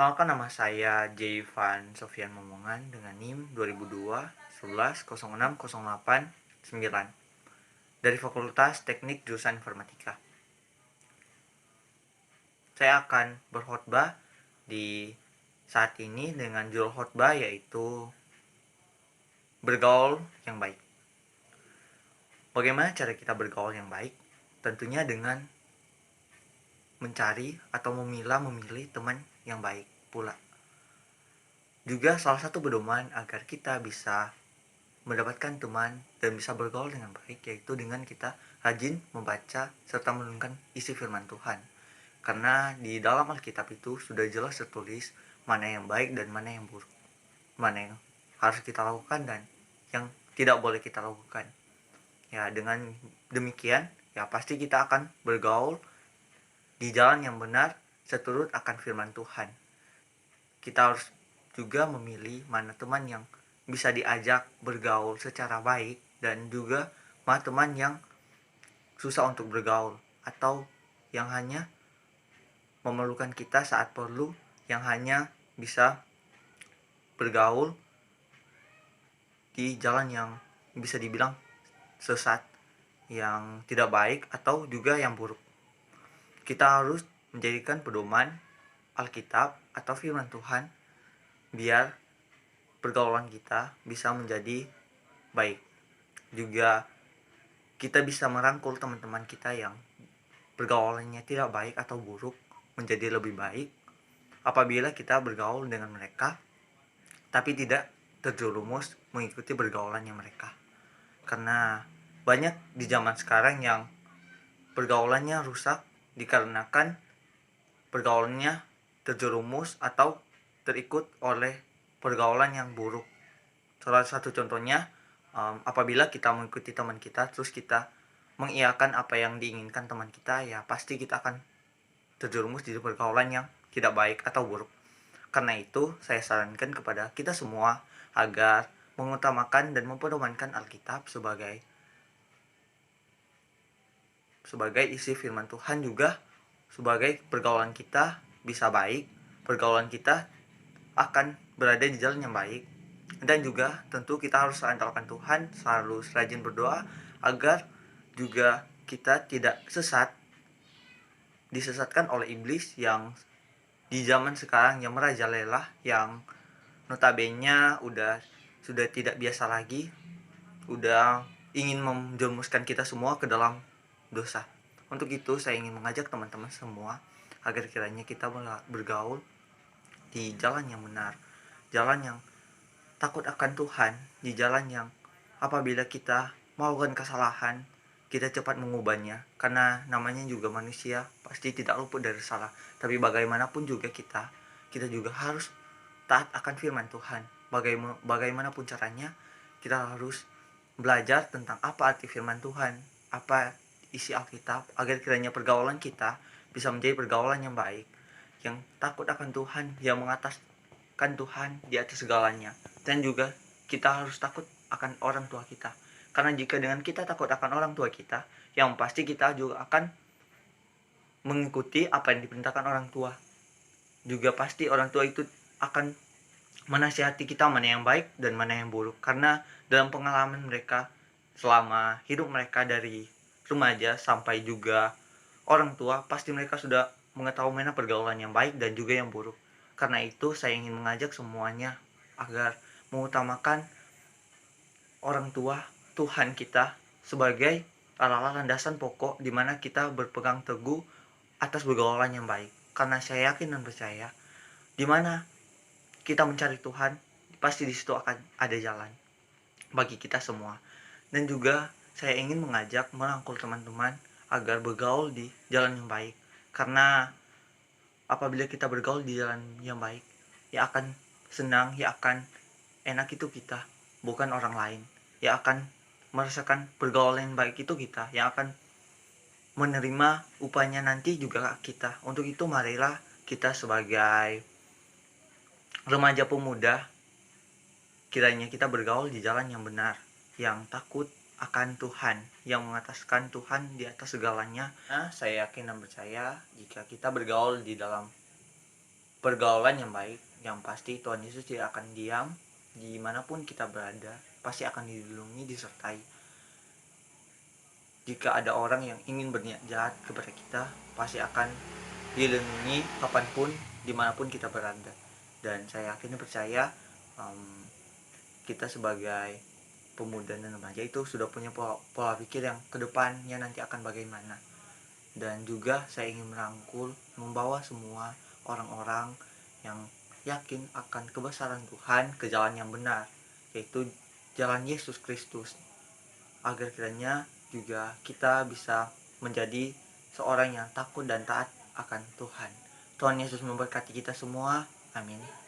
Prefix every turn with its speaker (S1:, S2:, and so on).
S1: Perkenalkan, nama saya Jayvan Sofyan Momongan dengan NIM 2002 11 06 08 9 dari Fakultas Teknik Jurusan Informatika. Saya akan berkhotbah di saat ini dengan judul khotbah yaitu bergaul yang baik. Bagaimana cara kita bergaul yang baik? Tentunya dengan mencari atau memilih teman yang baik pula. Juga salah satu pedoman agar kita bisa mendapatkan teman dan bisa bergaul dengan baik yaitu dengan kita rajin membaca serta merenungkan isi firman Tuhan. Karena di dalam Alkitab itu sudah jelas tertulis mana yang baik dan mana yang buruk, mana yang harus kita lakukan dan yang tidak boleh kita lakukan. Ya, dengan demikian ya pasti kita akan bergaul di jalan yang benar seturut akan firman Tuhan. Kita harus juga memilih mana teman yang bisa diajak bergaul secara baik dan juga mana teman yang susah untuk bergaul atau yang hanya memerlukan kita saat perlu, yang hanya bisa bergaul di jalan yang bisa dibilang sesat, yang tidak baik atau juga yang buruk. Kita harus menjadikan pedoman Alkitab atau firman Tuhan biar pergaulan kita bisa menjadi baik. Juga kita bisa merangkul teman-teman kita yang pergaulannya tidak baik atau buruk menjadi lebih baik apabila kita bergaul dengan mereka tapi tidak terjerumus mengikuti pergaulannya mereka. Karena banyak di zaman sekarang yang pergaulannya rusak dikarenakan pergaulannya terjerumus atau terikut oleh pergaulan yang buruk. Salah satu contohnya, apabila kita mengikuti teman kita terus kita mengiyakan apa yang diinginkan teman kita, ya pasti kita akan terjerumus di pergaulan yang tidak baik atau buruk. Karena itu saya sarankan kepada kita semua agar mengutamakan dan mempedomankan Alkitab sebagai isi firman Tuhan, juga sebagai pergaulan kita bisa baik, pergaulan kita akan berada di jalan yang baik. Dan juga tentu kita harus andalkan Tuhan, selalu rajin berdoa agar juga kita tidak disesatkan oleh iblis yang di zaman sekarang yang merajalela, yang notabene sudah tidak biasa lagi, udah ingin menjerumuskan kita semua ke dalam dosa. Untuk itu saya ingin mengajak teman-teman semua agar kiranya kita bergaul di jalan yang benar, jalan yang takut akan Tuhan, di jalan yang apabila kita melakukan kesalahan kita cepat mengubahnya, karena namanya juga manusia pasti tidak luput dari salah. Tapi bagaimanapun juga kita juga harus taat akan firman Tuhan. Bagaimanapun caranya kita harus belajar tentang apa arti firman Tuhan, apa isi Alkitab, agar kiranya pergaulan kita bisa menjadi pergaulan yang baik, yang takut akan Tuhan, yang mengataskan Tuhan di atas segalanya. Dan juga kita harus takut akan orang tua kita, karena jika dengan kita takut akan orang tua kita, yang pasti kita juga akan mengikuti apa yang diperintahkan orang tua. Juga pasti orang tua itu akan menasihati kita mana yang baik dan mana yang buruk, karena dalam pengalaman mereka selama hidup mereka dari remaja sampai juga orang tua, pasti mereka sudah mengetahui mana pergaulan yang baik dan juga yang buruk. Karena itu saya ingin mengajak semuanya agar mengutamakan orang tua, Tuhan kita sebagai landasan pokok di mana kita berpegang teguh atas pergaulan yang baik. Karena saya yakin dan percaya di mana kita mencari Tuhan, pasti di situ akan ada jalan bagi kita semua. Dan juga saya ingin mengajak merangkul teman-teman agar bergaul di jalan yang baik. Karena apabila kita bergaul di jalan yang baik, ya akan senang, ya akan enak itu kita, bukan orang lain. Ya akan merasakan pergaulan yang baik itu kita, yang akan menerima upahnya nanti juga kita. Untuk itu marilah kita sebagai remaja pemuda, kiranya kita bergaul di jalan yang benar, yang takut akan Tuhan, yang mengataskan Tuhan di atas segalanya. Nah, saya yakin dan percaya jika kita bergaul di dalam pergaulan yang baik. Yang pasti Tuhan Yesus tidak akan diam, dimanapun kita berada pasti akan dilindungi, disertai. Jika ada orang yang ingin berniat jahat kepada kita, pasti akan dilindungi kapanpun, dimanapun kita berada. Dan saya yakin dan percaya kita sebagai pemuda dan remaja itu sudah punya pola pikir yang kedepannya nanti akan bagaimana. Dan juga saya ingin merangkul, membawa semua orang-orang yang yakin akan kebesaran Tuhan ke jalan yang benar, yaitu jalan Yesus Kristus, agar kiranya juga kita bisa menjadi seorang yang takut dan taat akan Tuhan. Tuhan Yesus memberkati kita semua. Amin.